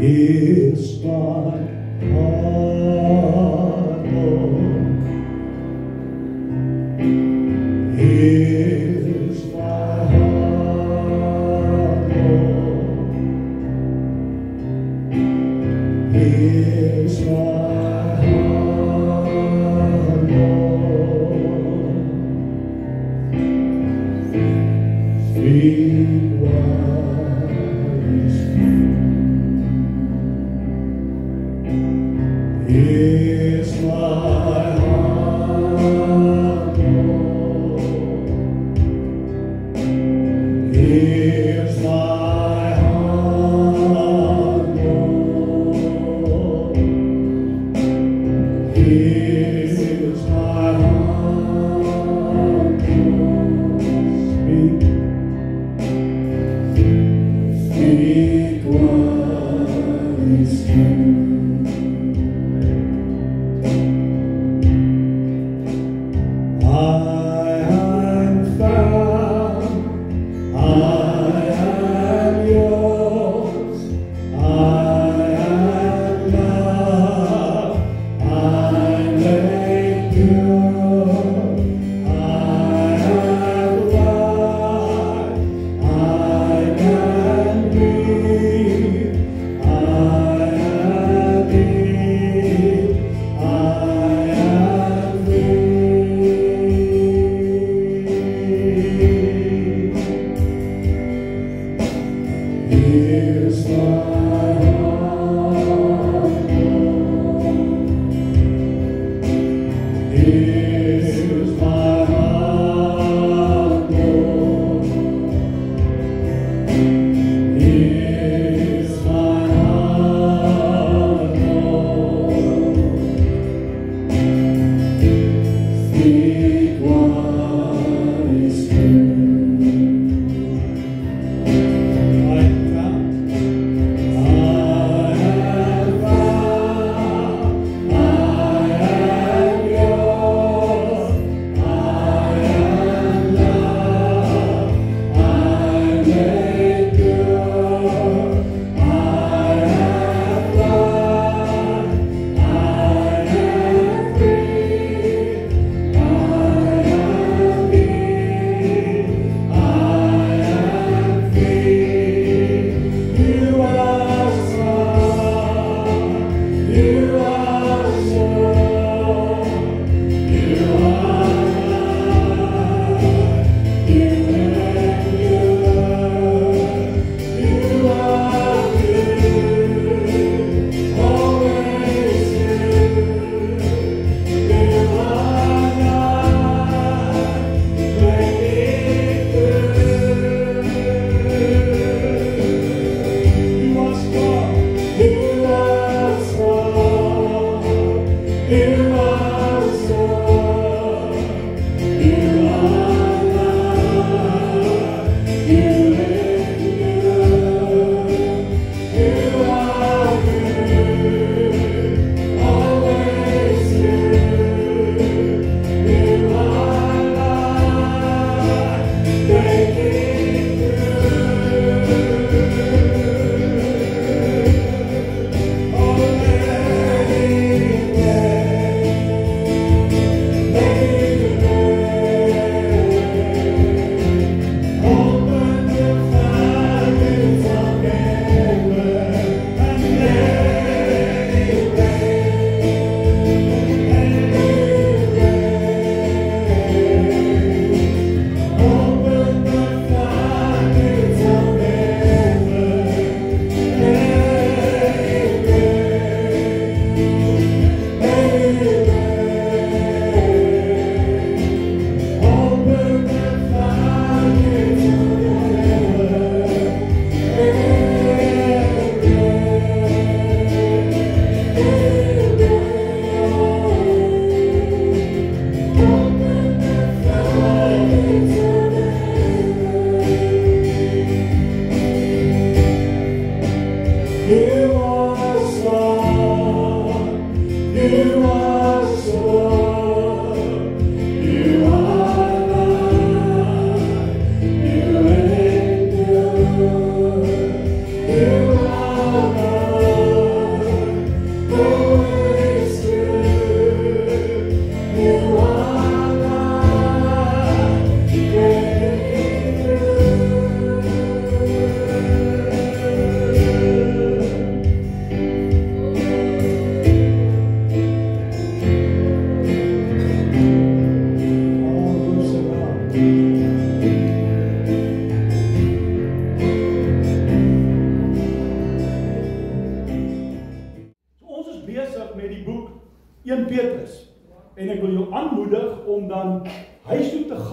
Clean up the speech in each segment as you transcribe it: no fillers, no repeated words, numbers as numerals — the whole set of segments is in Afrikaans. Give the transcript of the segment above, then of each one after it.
It's my heart, Lord. It's my heart, Lord. It's my heart, Lord. Speak what is true. It's my heart, Lord.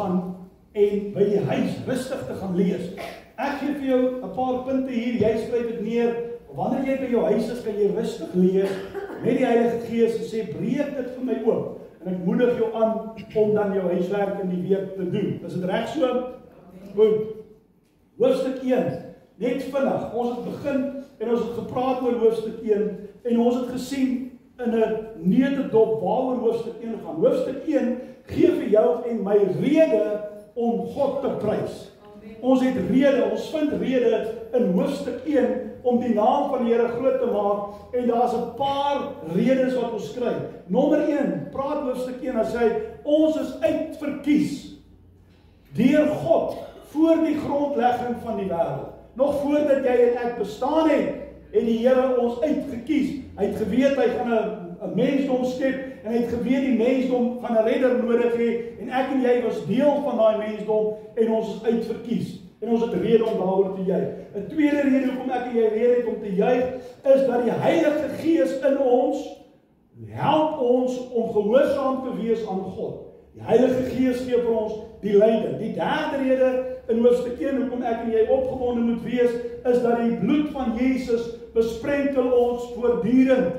gaan en by die huis rustig te gaan lees. Ek gee vir jou 'n paar punte hier, jy skryf dit neer. Wanneer jy by jou huis is, kan jy rustig lees met die Heilige Gees en sê, breek dit vir my oop. En ek moedig jou aan om dan jou huiswerk in die week te doen. Is dit reg so? Goed. Hoofstuk 1. Net vinnig. Ons het begin en ons het gepraat oor hoofstuk 1 en ons het gesien in 'n neutedop waaroor hoofstuk 1 gaan. Hoofstuk 1 gee vir jou en my rede om God te prys. Ons het rede, ons vind rede in hoofstuk 1 om die naam van die Here groot te maak en daar's 'n paar redes wat ons kry. Nommer 1, praat hoofstuk 1 en sê ons is uitverkies deur God voor die grondlegging van die wêreld. Nog voordat jy en ek bestaan het die Here ons uitgekies. Hy het geweet hy gaan 'n mensdom skep en hy het geweet die mensdom gaan 'n redder nodig hê en ek en jy was deel van daai mensdom en ons is uitverkies. En ons het rede om daaroor te juig. 'n tweede rede hoekom ek en jy rede het om te juig is dat die Heilige Gees in ons help ons om gehoorsaam te wees aan God. Die Heilige Gees gee vir ons die leiding. Die derde rede in hoofstuk 1 hoekom ek en jy opgewonde moet wees is dat die bloed van Jesus besprenkel ons voortdurend.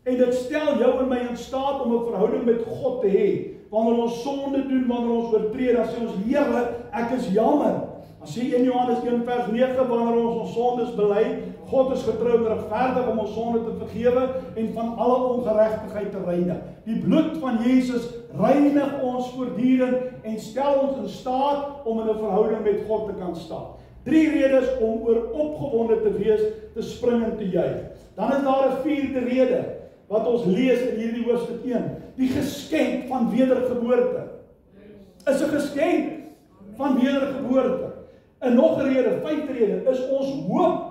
En dit stel jou en my in staat om 'n verhouding met God te hê. Wanneer ons sonde doen, wanneer ons oortree, dan sê ons, Here, ek is jammer. Dan sê 1 Johannes 1 vers 9, wanneer ons sondes bely, God is getrou en regverdig om ons sonde te vergewe en van alle ongeregtigheid te reinig. Die bloed van Jesus reinig ons voortdurend en stel ons in staat om in 'n verhouding met God te kan staan. 3 redes om oor opgewonde te wees, te spring en te juig. Dan is daar 'n 4de rede wat ons lees in hierdie hoofstuk 1. Die geskenk van wedergeboorte. Is 'n geskenk van wedergeboorte. En nog 'n rede, 5de rede, is ons hoop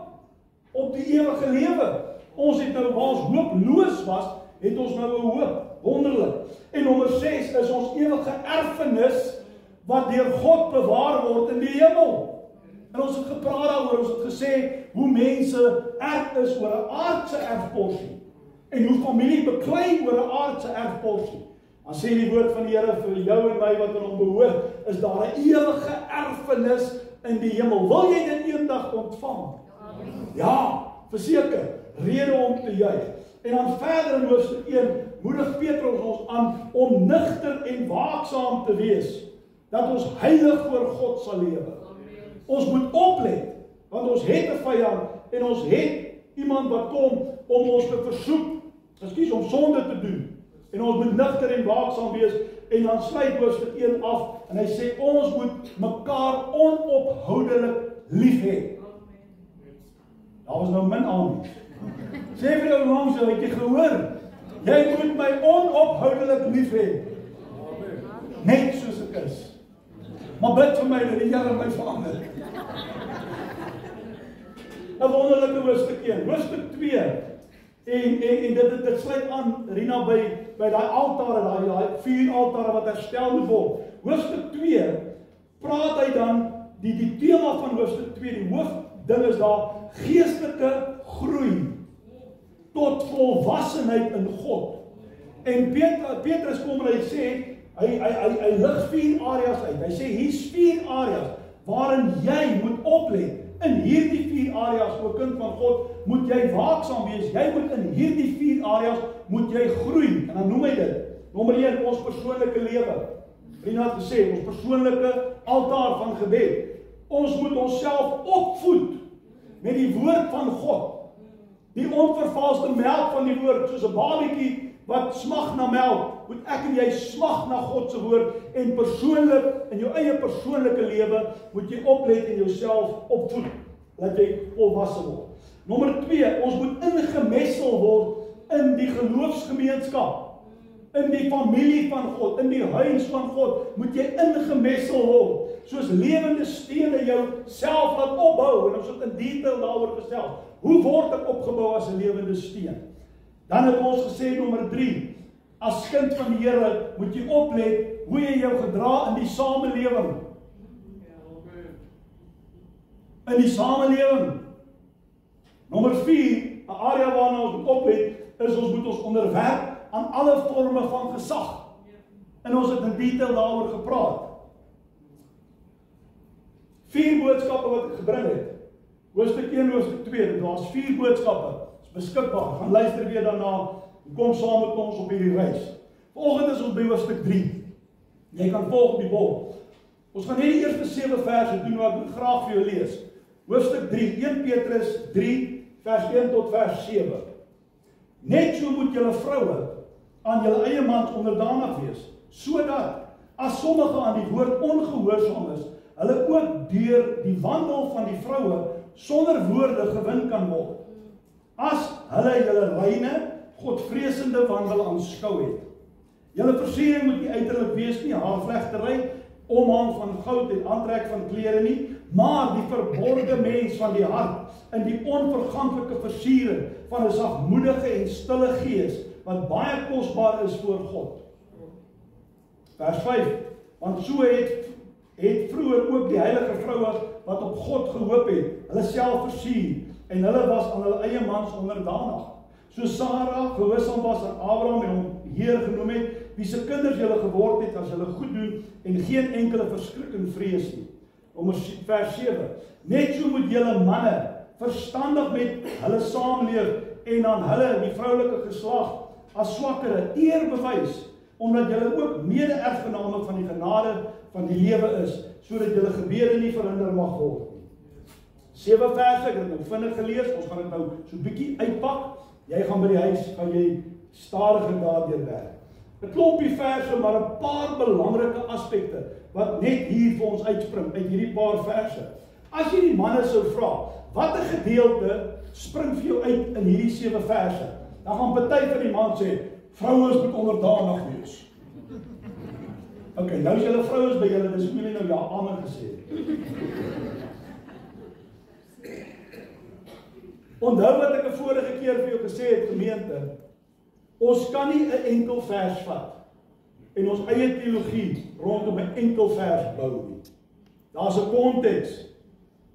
op die ewige lewe. Ons het nou, waar ons hooploos was, het ons nou 'n hoop. Wonderlik. En nommer 6 is ons ewige erfenis wat deur God bewaar word in die hemel. En ons het gepraat daaroor, ons het gesê hoe mense erg is oor 'n aardse erfporsie en hoe familie beklei oor 'n aardse erfporsie. Dan sê die woord van die Here vir jou en my wat aan hom behoort, is daar 'n ewige erfenis in die hemel. Wil jy dit eendag ontvang? Ja, verseker, rede om te juig. En dan verder in hoofstuk 1 moedig Petrus ons aan om nugter en waaksaam te wees, dat ons heilig voor God sal lewe. Ons moet oplet, want ons het 'n vyand en ons het iemand wat kom om ons te versoek, om sonde te doen. En ons moet nugter en waaksaam wees. En dan sluit hoofstuk 1 af en hy sê ons moet mekaar onophoudelik lief hê. Daar was nou min aan. Sê vir jou langs, het jy gehoor? Jy moet my onophoudelik lief hê. Net soos ek is. Maar bid vir my dat die Here my verander. 'n wonderlike hoofstuk 1. Hoofstuk 2. En dit sluit aan, Rina, by daai altare, daai 4 altare wat herstel moet word. Hoofstuk 2 praat hy dan die tema van hoofstuk 2, die hoofding is daar geestelike groei tot volwassenheid in God. En Petrus kom en hy sê hy lig 4 areas uit. Hy sê hier's 4 areas waarin jy moet oplet. In hierdie 4 areas, o kind van God, moet jy waaksaam wees. Jy moet in hierdie 4 areas moet jy groei. En dan noem hy dit. Nommer 1, ons persoonlike lewe. Rina het gesê, ons persoonlike altaar van gebed. Ons moet onsself opvoed met die woord van God. Die onvervalste melk van die woord, soos 'n babatjie wat smag na melk, moet ek en jy smag na God se woord en persoonlik in jou eie persoonlike lewe moet jy oplet en jouself opvoed dat jy volwasse word. Nommer 2, ons moet ingemessel word in die geloofsgemeenskap. In die familie van God, in die huis van God, moet jy ingemessel word. Soos lewende stene jou self laat opbou. En ons het in detail daaroor gesels. Hoe word ek opgebou as 'n lewende steen? Dan het ons gesê nommer 3, as kind van die Here moet jy oplet hoe jy jou gedra in die samelewing. In die samelewing. Nommer 4, 'n area waarna ons moet oplet, is ons moet ons onderwerp aan alle forme van gesag. En ons het in detail daaroor gepraat. 4 boodskappe wat ek gebring het. Hoofstuk 1, hoofstuk 2, daar's 4 boodskappe. Is beskikbaar. Gaan luister weer daarna en kom saam met ons op hierdie reis. Vanoggend is ons by hoofstuk 3. Jy kan volg op die bord. Ons gaan net die eerste 7 verse doen wat ek graag vir jou lees. Hoofstuk 3, 1 Petrus 3, vers 1 tot vers 7. Net so moet julle vroue aan julle eie mans onderdanig wees, sodat as sommige aan die woord ongehoorsaam is, hulle ook deur die wandel van die vroue sonder woorde gewin kan word. As hulle julle reine, godvreesende wandel aanskou het. Julle versiering moet nie uiterlik wees nie, haarvlegtery, omhang van goud en aantrek van klere nie, maar die verborgde mens van die hart in die onverganklike versiering van 'n sagmoedige en stille gees wat baie kosbaar is voor God. Vers 5. Want so het vroeër ook die heilige vroue wat op God gehoop het, hulle self versier en hulle was aan hulle eie mans onderdanig. So Sarah gehoorsaam was aan Abraham en hom Heer genoem het, wie se kinders julle geword het as julle goed doen en geen enkele verskrikking vrees nie. Vers 7. Net so moet julle manne verstandig met hulle saamleef en aan hulle, die vroulike geslag, as swakkere eer bewys, omdat julle ook mede-erfgename van die genade van die lewe is, sodat julle gebede nie verhinder mag word nie. 7 verse, ek het nou vinnig gelees, ons gaan dit nou so bietjie uitpak. Jy gaan by die huis, gaan jy stadiger daardeur werk. 'n Klompie verse, maar 'n paar belangrike aspekte wat net hier vir ons uitspring uit hierdie paar verse. As jy die manne sou vra, watter gedeelte spring vir jou uit in hierdie 7 verse? Dan gaan party van die man sê, vrouens moet onderdanig wees. Ok, nou is julle vrouens by julle, dis hoe julle nou ja, amen gesê. Onthou wat ek 'n vorige keer vir jou gesê het, gemeente, ons kan nie 'n enkel vers vat en ons eie teologie rondom 'n enkel vers bou nie. Daar's 'n konteks.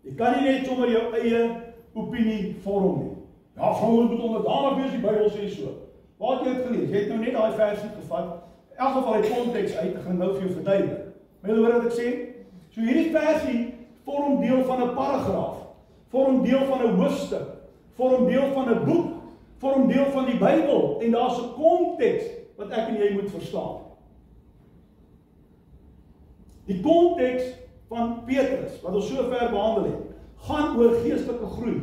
Jy kan nie net sommer jou eie opinie vorm nie. Ja, vrouens moet onderdanig wees, die Bybel sê so. Waar het jy dit gelees? Jy het nou net daai versie gevat. In elk geval die konteks uit, ek gaan nou vir jou verduidelik. Maar jy hoor wat ek sê? So hierdie versie vorm deel van 'n paragraaf, vorm deel van 'n hoofstuk, vorm deel van 'n boek, vorm deel van die Bybel en daar's 'n konteks wat ek en jy moet verstaan. Die konteks van Petrus wat ons so ver behandel het, gaan oor geestelike groei.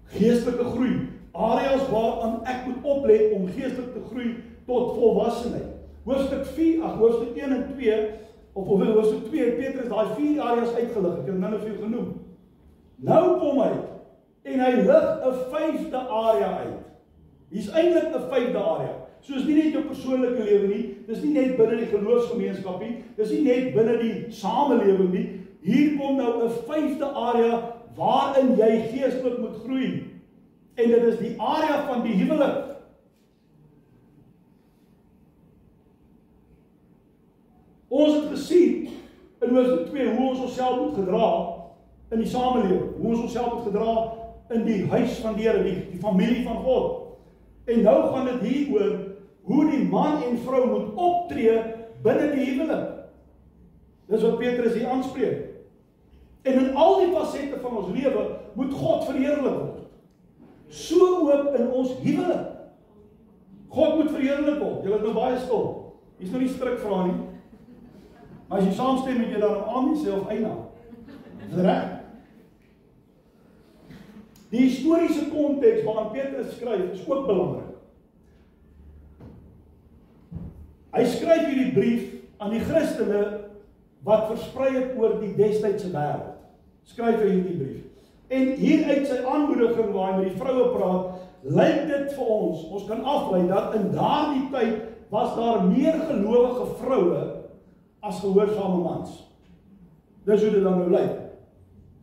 Geestelike groei, areas waaraan ek moet oplet om geestelik te groei tot volwassenheid. Hoofstuk 1 en 2 of hoofstuk 2 het Petrus daai 4 areas uitgelig. Ek het nou vir jou genoem. Nou kom hy en hy lig 'n 5de area uit. Hier's eintlik 'n 5de area. So is nie net jou persoonlike lewe nie, dis nie net binne die geloofsgemeenskap nie, dis nie net binne die samelewing nie. Hier kom nou 'n 5de area waarin jy geestelik moet groei. En dit is die area van die huwelik. Ons het gesien in hoofstuk 2 hoe ons onsself moet gedra in die samelewing, hoe ons onsself moet gedra in die huis van die Here, die familie van God. En nou gaan dit hier oor hoe die man en vrou moet optree binne die huwelik. Dis wat Petrus hier aanspreek. En in al die fasette van ons lewe moet God verheerlik word. So ook in ons huwelik. God moet verheerlik word. Julle is nou baie stil. Hier's nou nie stryk vra nie. Maar as jy saamstem met jy dan aan jouself eina. Dis reg. Die historiese konteks waarin Petrus skryf is ook belangrik. Hy skryf hierdie brief aan die Christene wat versprei het oor die destydse wêreld. Skryf hy hierdie brief. En hieruit sy aanmoediging waar hy met die vroue praat, lyk dit vir ons kan aflei dat in daardie tyd was daar meer gelowige vroue as gehoorsame mans. Dis hoe dit dan nou lyk.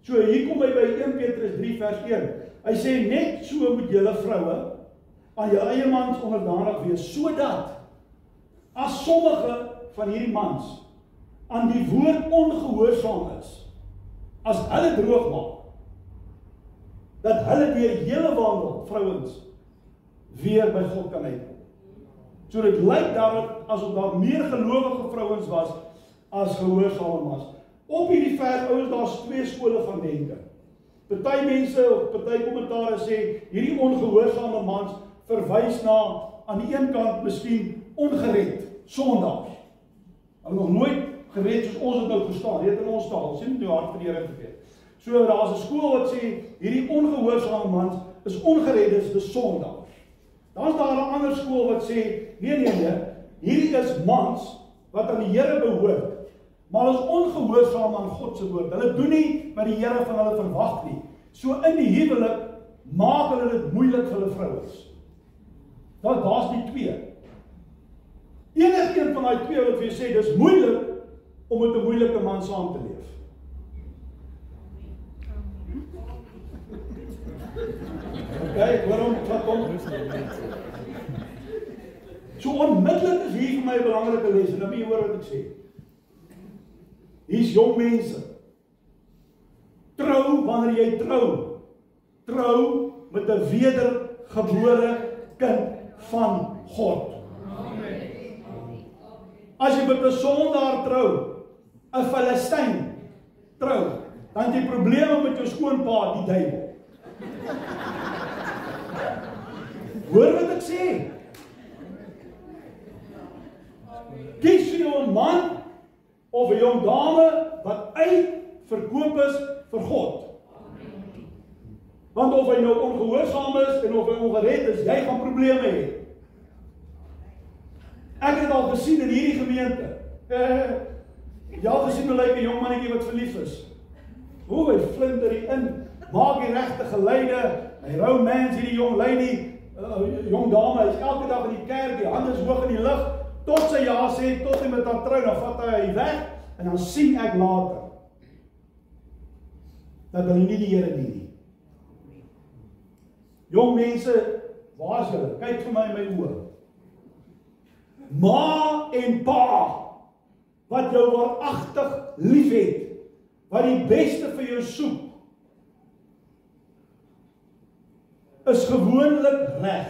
So hier kom hy by 1 Petrus 3 vers 1. Hy sê net so moet julle vroue aan julle eie mans onderdanig wees, sodat as sommige van hierdie mans aan die woord ongehoorsaam is, as hulle droog maak, dat hulle deur hele wandel, vrouens, weer by God kan uitkom. So dit lyk daarop asof daar meer gelowige vrouens was as gehoorsame mans. Op hierdie vers, ouens, daar's twee skole van denke. Party mense of party kommentare sê hierdie ongehoorsame mans verwys na aan die een kant miskien ongered, sondaars. Hulle nog nooit gered soos ons dit nou verstaan, weet in ons taal, sien nie hard vir die Here verkeerd. So daar's 'n skool wat sê hierdie ongehoorsame mans is ongereddes, dis sondaars. Dan is daar 'n ander skool wat sê nee, hierdie is mans wat aan die Here behoort. Maar is ongehoorsaam aan God se woord. Hulle doen nie wat die Here van hulle verwag nie. So in die huwelik maak hulle dit moeilik vir hulle vrouens. Daar's die twee. Enigeen van daai twee wat vir jou sê dis moeilik om met 'n moeilike man saam te leef. Okay, waarom klap om? So onmiddellik is hier vir my 'n belangrike les en dan moet jy hoor wat ek sê. Hier's jong mense. Trou wanneer jy trou. Trou met 'n wedergebore kind van God. As jy met 'n sondaar trou, 'n Filistyn trou, dan het jy probleme met jou skoonpa, die duiwel. Hoor wat ek sê? Kies vir jou 'n man of 'n jong dame wat uitverkoop is vir God. Want of hy nou ongehoorsaam is en of hy ongered is, jy gaan probleme hê. Ek het al gesien in hierdie gemeente. Jy al gesien hoe lyk 'n jong mannetjie wat verlief is. Hoe hy flinder hier in, maak die regte geluide, hy romance hierdie jong lady, jong dame, hy is elke dag in die kerk, die hande is hoog in die lug, tot sy ja sê, tot hy met haar trou, dan vat hy weg, en dan sien ek later, dat hulle nie die Here dien nie. Jong mense, waar is julle? Kyk vir my in my oë. Ma en pa, wat jou waaragtig lief het, wat die beste vir jou soek, is gewoonlik reg,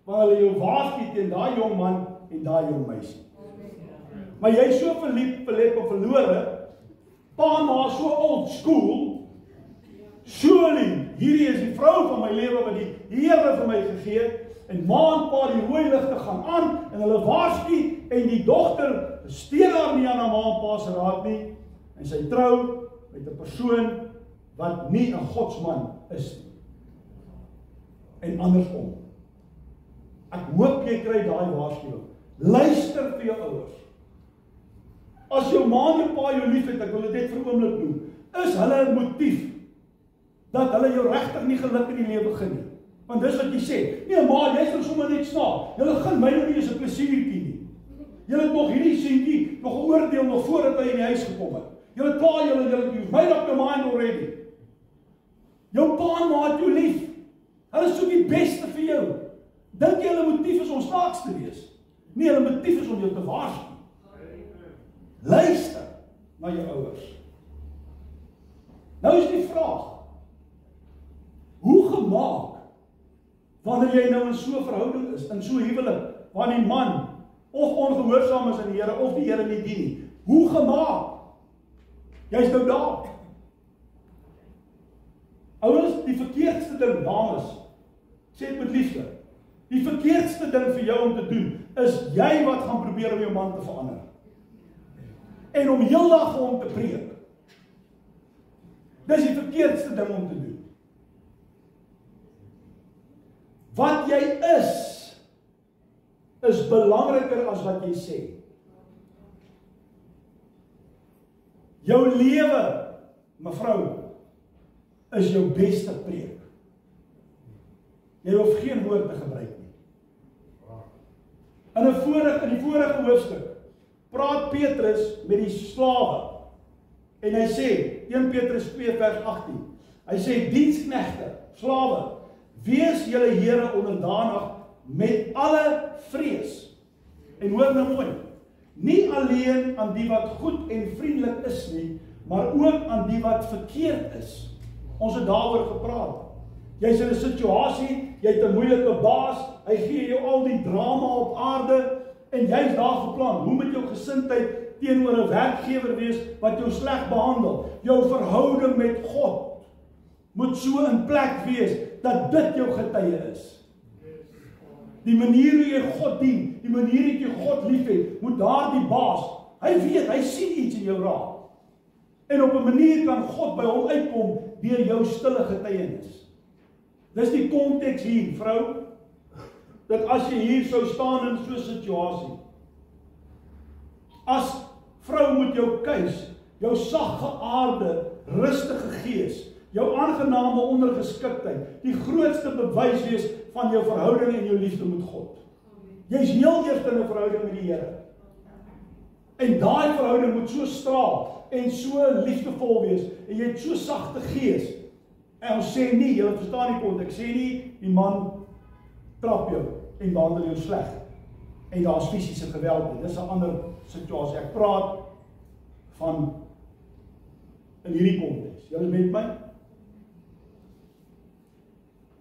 waar hulle jou waarsku teen daai jong man en daai jong meisie. Maar jy is so verlief of verlore, pa en ma so old school, surely, hierdie is die vrou van my lewe wat die Here vir my gegee het, en ma en pa die rooi ligte gaan aan, en hulle waarsku, en die dogter steun haar nie aan haar ma en pa se raad nie, en sy trou met 'n persoon wat nie 'n godsman is nie. En andersom. Ek hoop jy kry daai waarskuwing. Luister vir jou ouers. As jou ma en jou pa jou lief het, ek wil dit net vir 'n oomblik noem, is hulle 'n motief dat hulle jou regtig nie geluk in die lewe gun nie. Want dis wat jy sê. Nee ma, jy is nou sommer net snaak. Julle gun my nou nie eens 'n plesiertjie nie. Julle het nog hierdie seentjie nog geoordeel nog voordat hy in die huis gekom het. Julle kla julle made up your mind already. Jou pa en ma het jou lief. Hulle soek die beste vir jou. Dink jy hulle motief is om snaaks te wees? Nee, hulle motief is om jou te waarsku. Luister na jou ouers. Nou is die vraag, hoe gemaak, wanneer jy nou in so 'n verhouding is, in so 'n huwelik, waar die man of ongehoorsaam is aan die Here, of die Here nie dien nie, hoe gemaak? Jy is nou daar. Ouers, die verkeerdste ding, dames, sê dit met liefde, die verkeerdste ding vir jou om te doen, is jy wat gaan probeer om jou man te verander. En om heeldag vir hom te preek. Dis die verkeerdste ding om te doen. Wat jy is belangriker as wat jy sê. Jou lewe, mevrou, is jou beste preek. Jy hoef geen woord te gebruik nie. In die vorige hoofstuk praat Petrus met die slawe en hy sê, 1 Petrus 2 vers 18, hy sê, diensknegte, slawe, wees julle Here onderdanig met alle vrees. En hoor nou mooi, nie alleen aan die wat goed en vriendelik is nie, maar ook aan die wat verkeerd is. Ons het daaroor gepraat. Jy is in 'n situasie, jy het 'n moeilike baas, hy gee jou al die drama op aarde, en jy is daar geplan, hoe met jou gesindheid teenoor 'n werkgewer wees wat jou sleg behandel. Jou verhouding met God moet so in plek wees dat dit jou getuie is. Die manier hoe jy God dien, die manier hoe jy God liefhet, moet daardie baas, hy weet, hy sien iets in jou raak. En op 'n manier kan God by hom uitkom deur jou stille getuienis. Dis die konteks hier, vrou, dat as jy hier sou staan in so 'n situasie, as vrou moet jou keus, jou saggeaarde, rustige gees, jou aangename ondergeskiktheid, die grootste bewys wees van jou verhouding en jou liefde met God. Jy's heel eers in 'n verhouding met die Here. En daai verhouding moet so straal en so liefdevol wees en jy het so sagte gees. En ons sê nie, jy verstaan die konteks, sê nie die man trap jou en behandel jou sleg. En daar's fisiese geweld nie. Dis 'n ander situasie. Ek praat van in hierdie konteks. Julle met my?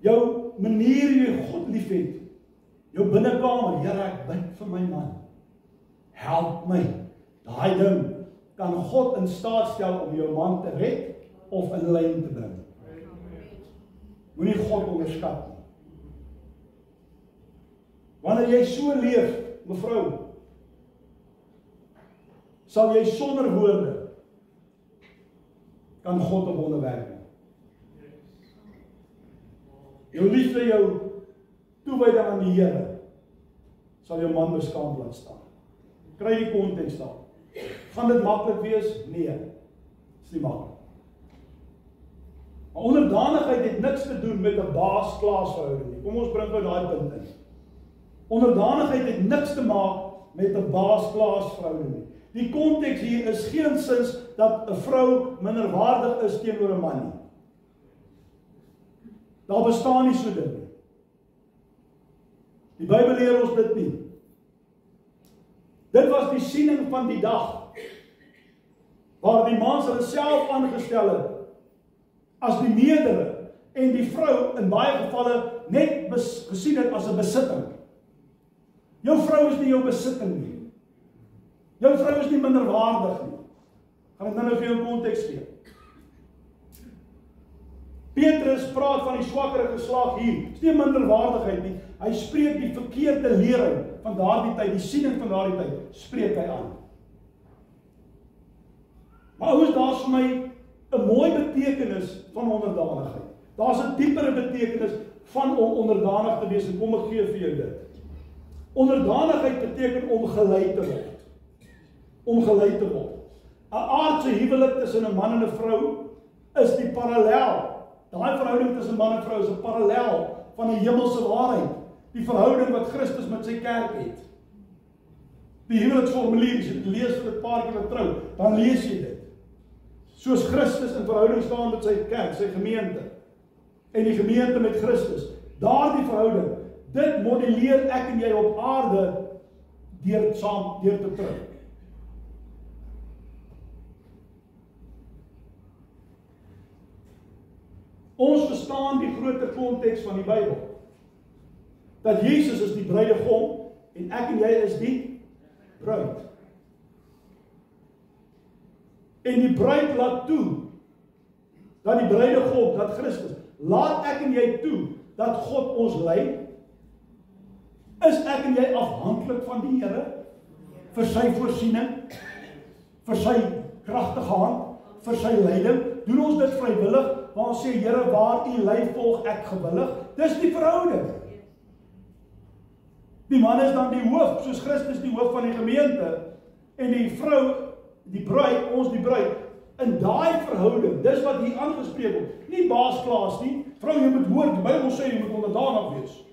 Jou manier hoe jy God liefhet, jou binnekamer, Here, ek bid vir my man. Help my. Daai ding kan God in staat stel om jou man te red of in lyn te bring. Moenie God onderskat nie. Wanneer jy so leef, mevrou, sal jy sonder woorde kan God 'n wonder werk. Jou liefde, jou toewyding aan die Here sal jou man beskaamd laat staan. Kry die konteks daar. Gaan dit maklik wees? Nee. Dis nie maklik. Maar onderdanigheid het niks te doen met 'n baas-klaasverhouding nie. Kom ons bring nou daai punt in. Onderdanigheid het niks te maak met 'n baas-klaasverhouding nie. Die konteks hier is geensins dat 'n vrou minderwaardig is teenoor 'n man nie. Daar bestaan nie so ding nie. Die Bybel leer ons dit nie. Dit was die siening van die dag, waar die mans hulle self aangestel het, as die meerdere, en die vrou in baie gevalle net gesien het as 'n besitting. Jou vrou is nie jou besitting nie. Jou vrou is nie minderwaardig nie. Gaan ek nou vir jou 'n konteks gee. Petrus praat van die swakkere geslag hier. Dis nie minderwaardigheid nie. Hy spreek die verkeerde lering van daardie tyd, die siening van daardie tyd, spreek hy aan. Maar ouers, daar's vir my 'n mooi betekenis van onderdanigheid. Daar's 'n diepere betekenis van om onderdanig te wees, en kom ek gee vir jou dit. Onderdanigheid beteken om gelei te word. Om gelei te word. 'n Aardse huwelik tussen 'n man en 'n vrou is die parallel. Daai verhouding tussen man en vrou is 'n parallel van 'n hemelse waarheid. Die verhouding wat Christus met sy kerk het. Die huweliksformulier, as jy dit lees vir 'n paar keer wat trou, dan lees jy dit. Soos Christus in verhouding staan met sy kerk, sy gemeente. En die gemeente met Christus. Daardie verhouding, dit modelleer ek en jy op aarde deur te trou. Ons verstaan die groter konteks van die Bybel. Dat Jesus is die bruidegom en ek en jy is die bruid. En die bruid laat toe dat die bruidegom, dat Christus, laat ek en jy toe dat God ons lei. Is ek en jy afhanklik van die Here vir sy voorsiening, vir sy kragtige hand, vir sy leiding? Doen ons dit vrywillig? Maar ons sê, Here, waar U lei, volg ek gewillig. Dis die verhouding. Die man is dan die hoof, soos Christus die hoof van die gemeente. En die vrou, die bruid, ons die bruid. In daai verhouding, dis wat hier aangespreek word. Nie baas-klaas nie. Vrou, jy moet hoor, die Bybel sê jy moet onderdanig wees.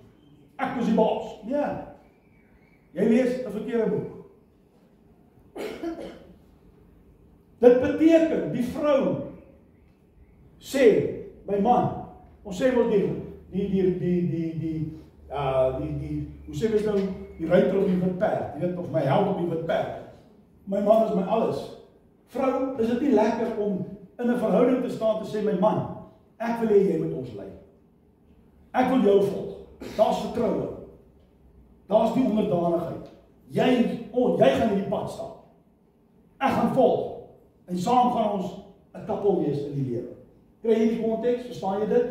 Ek is die baas. Nee. Jy lees 'n verkeerde boek. Dit beteken, die vrou sê, my man, ons sê wel hoe sê mens nou, die ruiter op die wit perd, jy weet, of my held op die wit perd. My man is my alles. Vrou, is dit nie lekker om in 'n verhouding te staan te sê, my man, ek wil hê jy moet ons lei. Ek wil jou volg. Daar's vertroue. Daar's die onderdanigheid. Jy gaan in die pad staan. Ek gaan volg. En saam gaan ons 'n koppel wees in die lewe. Kry jy die konteks? Verstaan jy dit?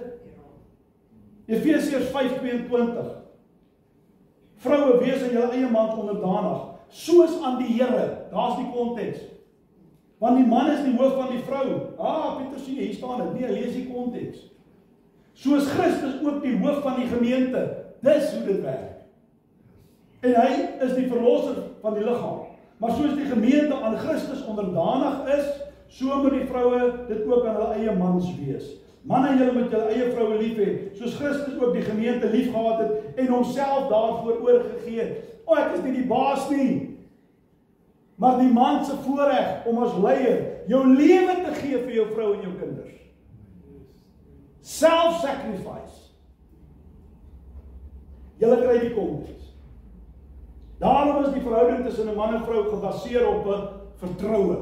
Efesiërs 5:22. Vroue, wees aan julle eie mans onderdanig, soos aan die Here. Daar's die konteks. Want die man is die hoof van die vrou. Pieter sien hier staan dit. Nee, lees die konteks. Soos Christus ook die hoof van die gemeente. Dis hoe dit werk. En hy is die verlosser van die liggaam. Maar soos die gemeente aan Christus onderdanig is, so moet die vroue dit ook aan hulle eie mans wees. Manne, julle moet julle eie vroue lief hê, soos Christus ook die gemeente lief gehad het en homself daarvoor oorgegee het. Ek is nie die baas nie, maar die man se voorreg om as leier jou lewe te gee vir jou vrou en jou kinders. Self-sacrifice. Julle kry die konteks. Daarom is die verhouding tussen 'n man en vrou gebaseer op 'n vertroue.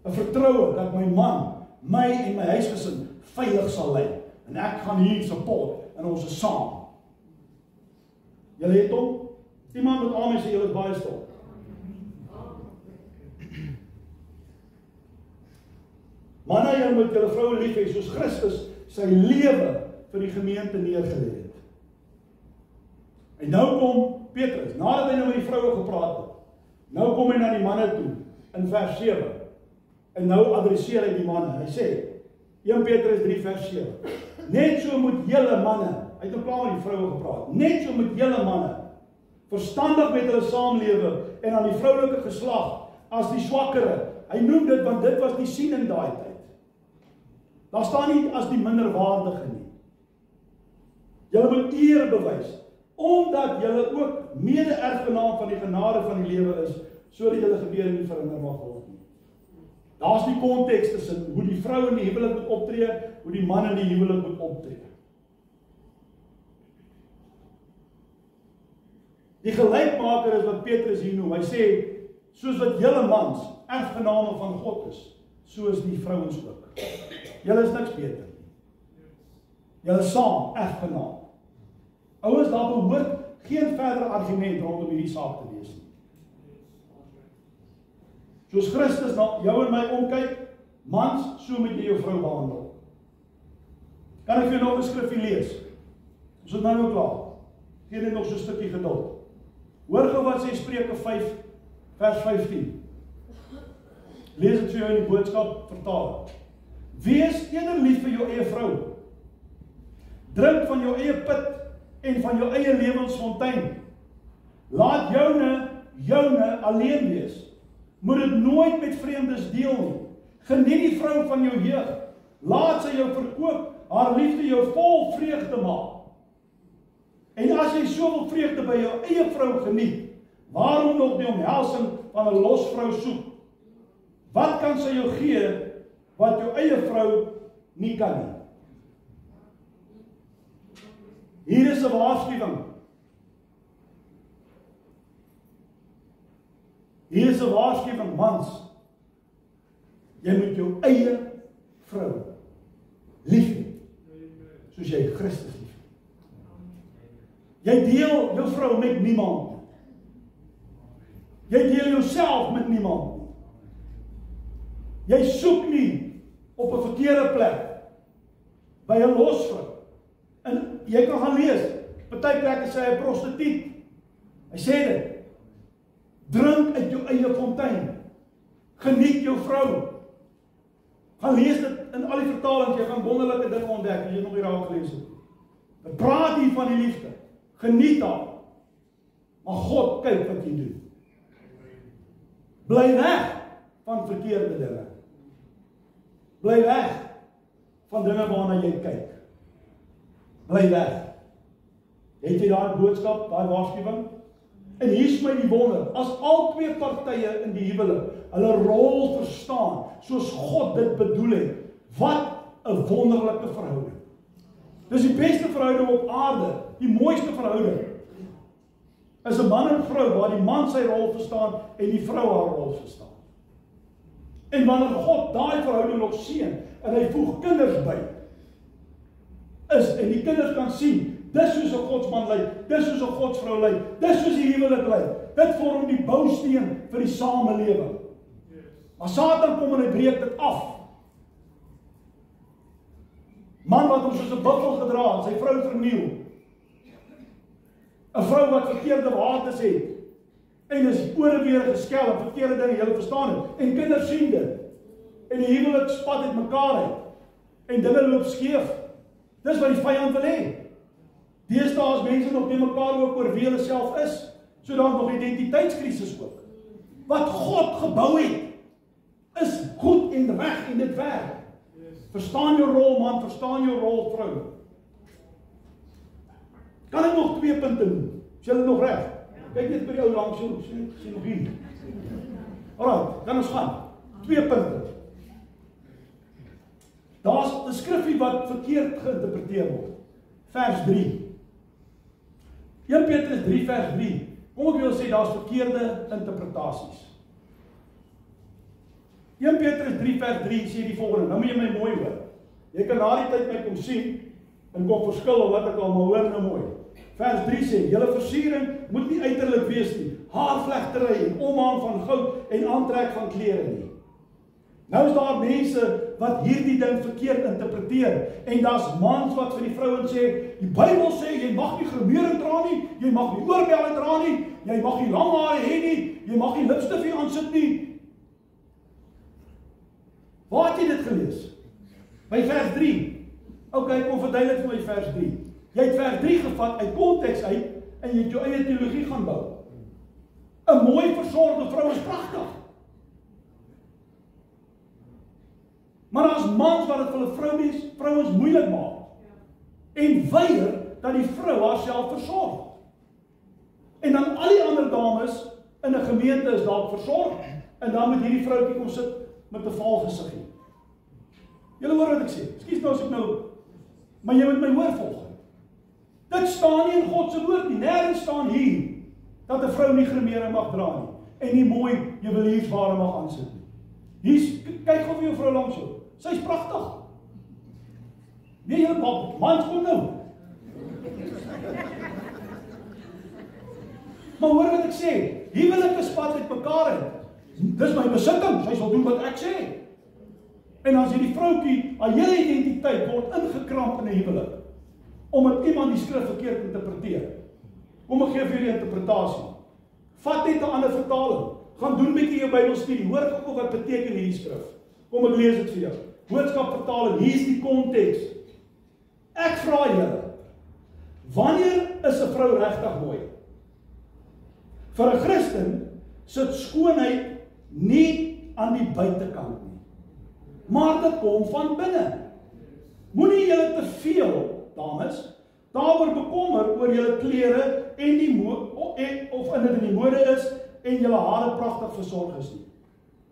'n Vertroue dat my man my en my huisgesin veilig sal lei. En ek gaan hier support en ons is saam. Julle het hom? Iemand met amen sê julle is baie stil. Manne, julle moet julle vroue lief hê soos Christus sy lewe vir die gemeente neergelê het. En nou kom Petrus, nadat hy nou met die vroue gepraat het, nou kom hy na die manne toe in vers 7. En nou adresseer hy die manne. Hy sê 1 Petrus 3 vers 7. Net so moet julle manne, hy het klaar met die vroue gepraat. Net so moet julle manne verstandig met hulle saamlewe en aan die vroulike geslag as die swakkere. Hy noem dit want dit was die siening daai tyd. Daar staan nie as die minderwaardige nie. Julle moet eer bewys omdat julle ook mede-erfgenaam van die genade van die lewe is, sodat julle gebeure nie verhinder mag word nie. Daar's die konteks tussen hoe die vrou in die huwelik moet optree, hoe die man in die huwelik moet optree. Die gelykmaker is wat Petrus hier noem. Hy sê, soos wat julle mans erfgename van God is, so is die vrouens ook. Julle is niks beter nie. Julle is saam erfgenaam. Ouers, daar behoort geen verdere argument rondom hierdie saak te wees nie. Soos Christus na jou en my omkyk, mans, so moet jy jou vrou behandel. Kan ek vir jou nog 'n skrifgie lees? Ons het nou klaar. Gee net nog so 'n stukkie geduld. Hoor gou wat sê Spreuke 5 vers 15. Lees dit vir jou in die boodskap vertaal. Wees eerder lief vir jou eie vrou. Drink van jou eie put en van jou eie lewensfontein. Laat joune alleen wees. Moet dit nooit met vreemdes deel nie. Geniet die vrou van jou jeug. Laat sy jou verkoop, haar liefde jou vol vreugde maak. En as jy soveel vreugde by jou eie vrou geniet, waarom nog die omhelsing van 'n losvrou soek? Wat kan sy jou gee wat jou eie vrou nie kan nie? Hier is 'n waarskuwing. Hier is 'n waarskuwing, mans. Jy moet jou eie vrou lief hê, soos jy Christus lief het. Jy deel jou vrou met niemand. Jy deel jouself met niemand. Jy soek nie op 'n verkeerde plek by 'n losvrou. En jy kan gaan lees, party plekke sê hy 'n prostituut. Hy sê dit. Drink uit jou eie fontein. Geniet jou vrou. Gaan lees dit in al die vertalings, jy gaan wonderlike dinge ontdek as jy nog nie raak gelees het. Dit praat hier van die liefde. Geniet haar. Maar God kyk wat jy doen. Bly weg van verkeerde dinge. Bly weg van dinge waarna jy kyk. Bly weg. Het jy daai boodskap, daai waarskuwing? En hier is my die wonder, as al twee partye in die huwelik hulle rol verstaan, soos God dit bedoel het, wat 'n wonderlike verhouding. Dis die beste verhouding op aarde, die mooiste verhouding. Is 'n man en vrou waar die man sy rol verstaan en die vrou haar rol verstaan. En wanneer God daai verhouding nog seën en hy voeg kinders by, en die kinders kan sien, dis soos 'n godsman lyk, dis soos 'n godsvrou lyk, dis soos die huwelik lyk. Dit vorm die bousteen vir die samelewing. Maar Satan kom en hy breek dit af. Man wat hom soos 'n buffel gedra het, sy vrou verniel. 'n Vrou wat verkeerde waardes het, en is ore weer geskel en verkeerde dinge, julle verstaan het, en kinders sien dit, en die huwelik spat uit mekaar uit, en dinge loop skeef. Dis wat die vyand wil hê. Deesdae is mense nog nie mekaar ook oor wie hulle self is, so dan nog identiteitskrisis ook. Wat God gebou het, is goed en reg en dit werk. Verstaan jou rol man, verstaan jou rol vrou. Kan ek nog 2 punte noem? Is julle nog reg? Kyk net by die ou langs jou, sien nog hier. Alright, kan ons gaan. 2 punte. Daar's 'n skrifgie wat verkeerd geïnterpreteer word. Vers 3. 1 Petrus 3 vers 3. Kom ek wil sê daar's verkeerde interpretasies. 1 Petrus 3 vers 3 sê die volgende. Nou moet jy my mooi hoor. Jy kan na die tyd my kom sien en kom verskil wat ek al maar hoor nou mooi. Vers 3 sê, julle versiering moet nie uiterlik wees nie. Haarvlegtery en omhang van goud en aantrek van klere nie. Nou is daar mense wat hierdie ding verkeerd interpreteer. En daar's mans wat vir die vrouens sê, die Bybel sê, jy mag nie gremering dra nie, jy mag nie oorbelle dra nie, jy mag nie lang hare hê nie, jy mag nie lipstifie aansit nie. Waar het jy dit gelees? By vers 3. Okay, kom verduidelik vir my vers 3. Jy het vers 3 gevat uit konteks uit en jy het jou eie teologie gaan bou. 'n Mooi versorgde vrou is pragtig. Maar daar's mans wat dit vir hulle vrouens moeilik maak. En weier dat die vrou haarself versorg. En dan al die ander dames in 'n gemeente is dalk versorg en dan moet hierdie vroutjie kom sit met 'n valgesiggie. Julle hoor wat ek sê. Ekskuus nou as ek nou, maar jy moet my hoor volg. Dit staan nie in God se woord nie. Nêrens staan hier dat 'n vrou nie gremering mag dra nie en nie mooi juweliersware mag aansit nie. Hier kyk gou vir jou vrou langs jou. Sy's pragtig. Nee, julle mans kom nou. Maar hoor wat ek sê. Huwelik is pad uit mekaar uit. Dis my besitting. Sy sal doen wat ek sê. En as hierdie vroutjie, haar hele identiteit word ingekramp in 'n huwelik, omdat iemand die skrif verkeerd interpreteer. Kom ek gee vir julle interpretasie. Vat net 'n ander vertaling. Gaan doen 'n bietjie jou Bybelstudie. Hoor gou wat beteken hierdie skrif. Kom ek lees dit vir jou. Boodskap vertaling. Hier's die konteks. Ek vra julle, wanneer is 'n vrou regtig mooi? Vir 'n Christen sit skoonheid nie aan die buitekant nie, maar dit kom van binne. Moenie julle te veel, dames, daaroor bekommer oor julle klere en die of in die mode is en julle hare pragtig versorg is nie.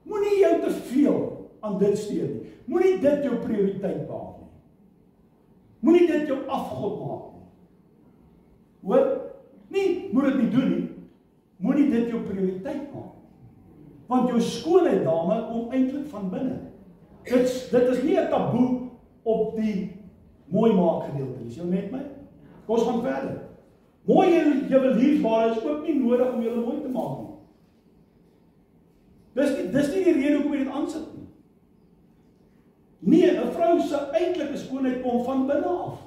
Moenie jou te veel aan dit steur nie. Moenie dit jou prioriteit maak nie. Moenie dit jou afgod maak nie. Hoor? Nie, moet dit nie doen nie. Moenie dit jou prioriteit maak. Want jou skoonheid, dame, kom eintlik van binne. Dit is nie 'n taboe op die mooi maak gedeelte nie. Is jy met my? Kom ons gaan verder. Mooi juweliersware is ook nie nodig om julle mooi te maak nie. Dis nie die rede hoekom jy dit aansit nie. Nee, 'n vrou se eintlike skoonheid kom van binne af.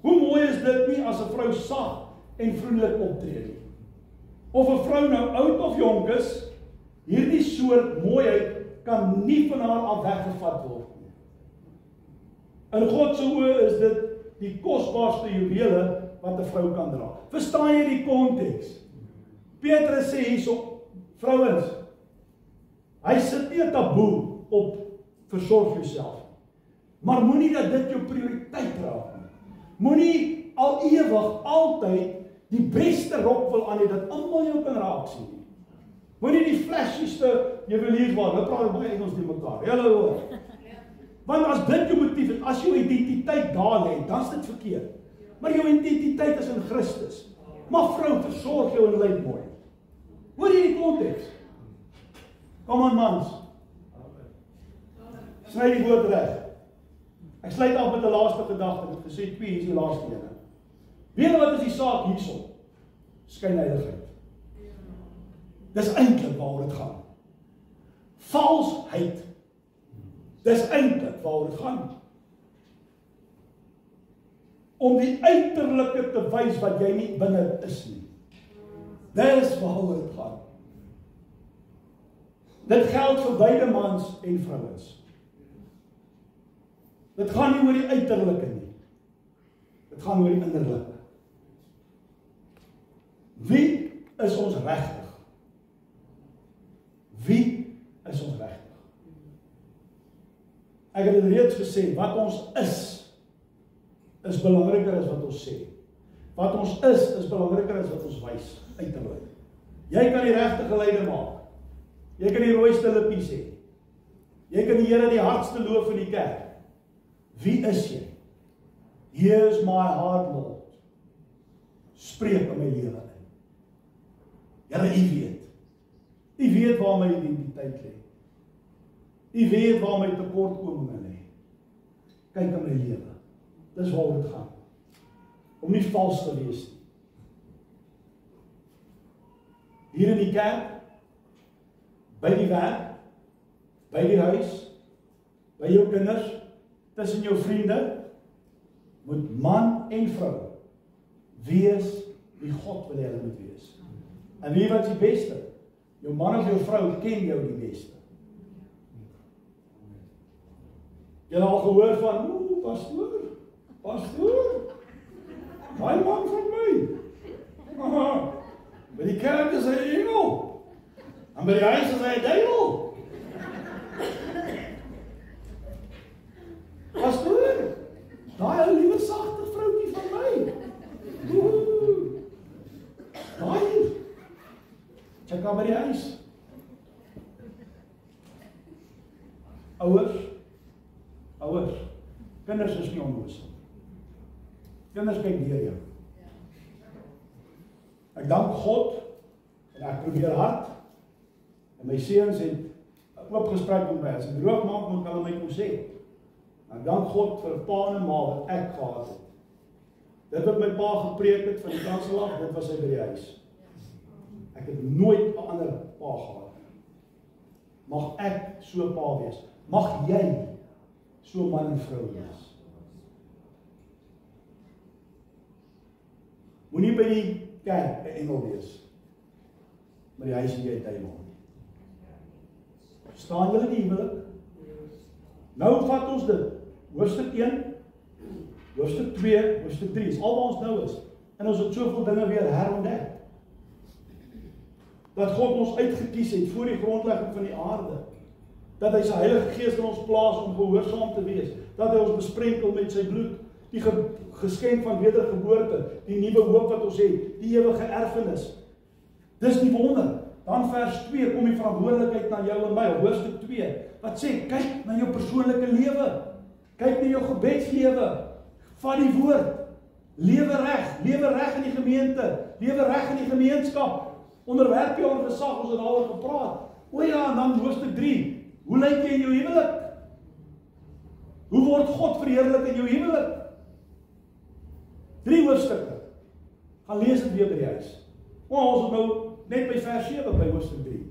Hoe mooi is dit nie as 'n vrou sag en vriendelik optree nie? Of 'n vrou nou oud of jonk is, hierdie soort mooiheid kan nie van haar af weggevat word nie. In God se oë is dit die kosbaarste juwele wat 'n vrou kan dra. Verstaan jy die konteks? Petrus sê hierso, vrouens, hy sit nie 'n taboe op versorg jouself. Maar moenie dat dit jou prioriteit raak nie. Moenie al ewig altyd die beste rok wil aan hê dat almal jou kan raak sien. Moenie die flashieste juweliersware, nou praat baie Engels nie mekaar. Julle hoor. Want as dit jou motief is, as jou identiteit daar lê, dan is dit verkeerd. Maar jou identiteit is in Christus. Maar vrou, versorg jou en lyk mooi. Hoor jy die konteks? Kom aan mans. Sny die woord reg. Ek sluit af met 'n laaste gedagte. Ek het gesê 2 is die laaste ene. Weet jy wat is die saak hierson? Skynheiligheid. Dis eintlik waaroor dit gaan. Valsheid. Dis eintlik waaroor dit gaan. Om die uiterlike te wys wat jy nie binne is nie. Dis waaroor dit gaan. Dit geld vir beide mans en vrouens. Dit gaan nie oor die uiterlike nie. Dit gaan oor die innerlike. Wie is ons regtig? Wie is ons regtig? Ek het reeds gesê, wat ons is belangriker as wat ons sê. Wat ons is belangriker as wat ons wys, uiterlik. Jy kan die regte geleide maak. Jy kan die rooiste lippies hê. Jy kan die Here die hardste loof in die kerk. Wie is jy? Here's my heart, Lord. Spreek in my lewe in. Here, U weet. U weet waar my identiteit lê. U weet waar my tekortkominge lê. Kyk in my lewe. Dis waaroor dit gaan. Om nie vals te wees nie. Hier in die kerk, by die werk, by die huis, by jou kinders, tussen jou vriende, moet man en vrou wees wie God wil hê hulle moet wees. En wie wat is die beste? Jou man of jou vrou ken jou die beste. Jy het al gehoor van, pastoor, my man van my. By die kerk is hy 'n engel. En by die huis is hy 'n duiwel. Pastoor, daai ou liewe sagte vroutjie van my. Daai. Check aan by die huis. Ouers, kinders is nie onnoosel. Kinders kyk deur jou. Ek dank God, en ek probeer hard, en my seuns het 'n oop gesprek met my, as ek droog maak, moet hulle my kom sê. Ek dank God vir pa en ma wat ek gehad het. Dit wat my pa gepreek het van die kansel af, dit was hy by die huis. Ek het nooit 'n ander pa gehad. Mag ek so pa wees. Mag jy so man en vrou wees. Moenie by die kerk 'n engel wees. Maar die huis in jy duiwel. Staan julle die huwelik? Nou vat ons dit. Hoofstuk 1, hoofstuk 2, hoofstuk 3, is al waar ons nou is. En ons het soveel dinge weer herontdek. Dat God ons uitgekies het voor die grondlegging van die aarde. Dat hy sy Heilige Gees in ons plaas om gehoorsaam te wees. Dat hy ons besprenkel met sy bloed. Die geskenk van wedergeboorte, die nuwe hoop wat ons het, die ewige erfenis. Dis die wonder. Dan vers 2 kom die verantwoordelikheid na jou en my, hoofstuk 2. Wat sê, kyk na jou persoonlike lewe. Kyk na jou gebedslewe. Vat die woord. Lewe reg in die gemeente, lewe reg in die gemeenskap. Onderwerp jou aan gesag, ons het daaroor gepraat. O ja, en dan hoofstuk 3. Hoe lyk jy in jou huwelik? Hoe word God verheerlik in jou huwelik? 3 hoofstukke. Gaan lees dit weer by die huis. Ons het nou net by vers 7 by hoofstuk 3.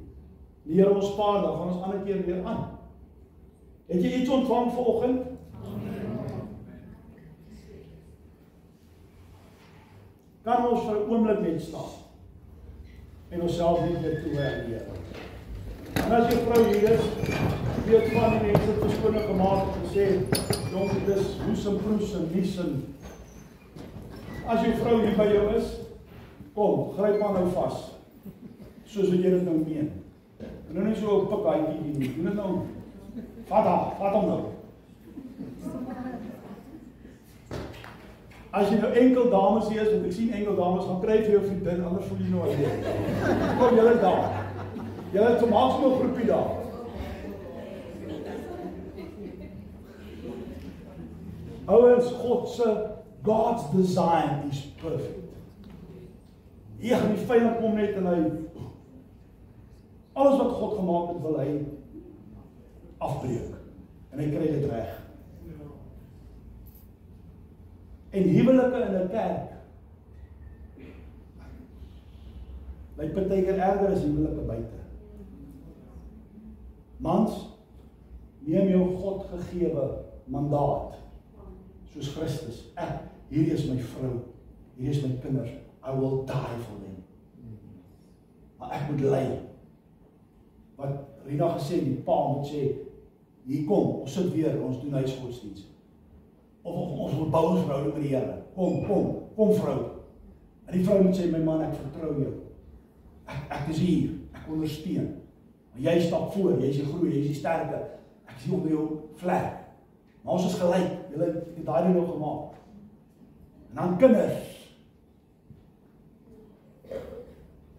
Die Here ons spaar, dan gaan ons ander keer weer aan. Het jy iets ontvang vanoggend? Kan ons vir 'n oomblik net staan en onsself net weer toe aan die Here. En as jou vrou hier is, weet van die mense het verskoning gemaak en sê, jong, dit is hoes en proes en nies en... As jou vrou hier by jou is, kom, gryp maar nou vas, soos wat jy dit nou meen. En nou nie so 'n pikhaaikie nie, doen dit nou, vat hom nou. As jy nou enkel dames hier is, want ek sien enkel dames, gaan kry vir jou vriendin, anders voel jy nou alleen. Kom, julle daar. Julle het gemaak so 'n groepie daar. Ouens, God's design is perfect. Hier gaan die vyand kom net en hy alles wat God gemaak het, wil hy afbreek. En hy kry dit reg. En huwelike in 'n kerk lyk partykeer erger as huwelike buite. Mans, neem jou God gegewe mandaat, soos Christus. Hier is my vrou, hier is my kinders, I will die for them. Maar ek moet ly. Wat Rina gesê, die pa moet sê, hier kom, ons sit weer, ons doen huisgodsdienst. Of ons wil bou ons verhouding met die Here. Kom vrou. En die vrou moet sê, my man, ek vertrou jou. Ek is hier, ek ondersteun. Maar jy stap voor, jy is die groei, jy is die sterke. Ek sien onder jou vlek. Maar ons is gelyk, julle het daai nog gemaak. En dan kinders.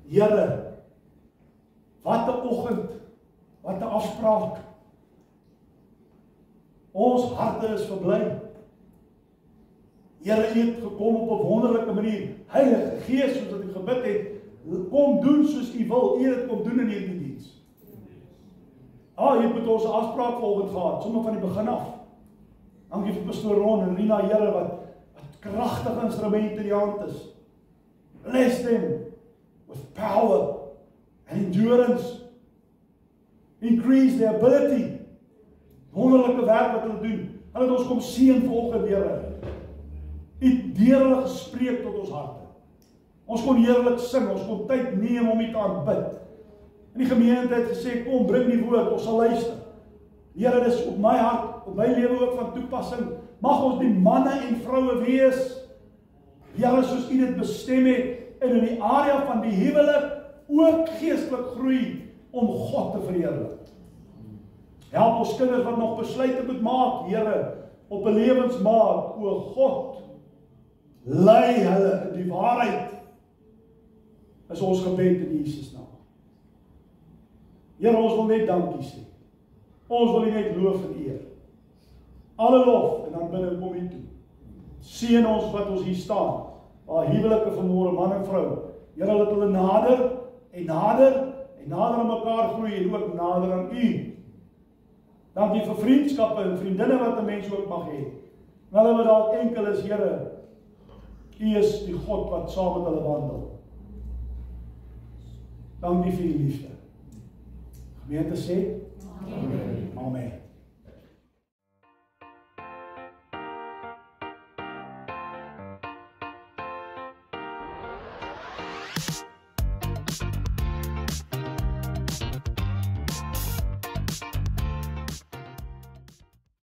Here, wat 'n oggend, wat 'n afspraak. Ons harte is verbly. Here, U het gekom op 'n wonderlike manier. Heilige Gees, soos wat U gebid het, kom doen soos U wil. U het kom doen in hierdie diens. U het met ons 'n afspraak vanoggend gehad, sommer van die begin af. Dankie vir Pastoor Ron en Rina, Here, wat kragtige instrumente in die hand is. Bless them with power and endurance. Increase their ability. Wonderlike werk wat hulle doen. Hulle het ons kom seën vanoggend, Here. U het deur hulle gespreek tot ons harte. Ons kon heerlik sing, ons kon tyd neem om U te aanbid. En die gemeente het gesê, kom, bring die woord, ons sal luister. Here, dis op my hart, op my lewe ook van toepassing. Mag ons die manne en vroue wees, Here, soos U dit bestem het, en in die area van die huwelik ook geestelik groei om God te verheerlik. Help ons kinders wat nog besluite moet maak, Here, op 'n lewensmaat, o God, lei hulle in die waarheid, is ons gebed in Jesus naam. Here, ons wil net dankie sê. Ons wil U net loof en eer. Alle lof, en dan binne kom U toe. Seën ons wat ons hier staan, waar huwelike vanmôre, man en vrou. Here, laat hulle nader en nader en nader aan mekaar groei en ook nader aan U. Dankie vir vriendskappe en vriendinne wat 'n mens ook mag hê. En hulle wat dalk enkel is, Here, U is die God wat saam met hulle wandel. Dankie vir U liefde. Gemeente sê, Amen. Amen.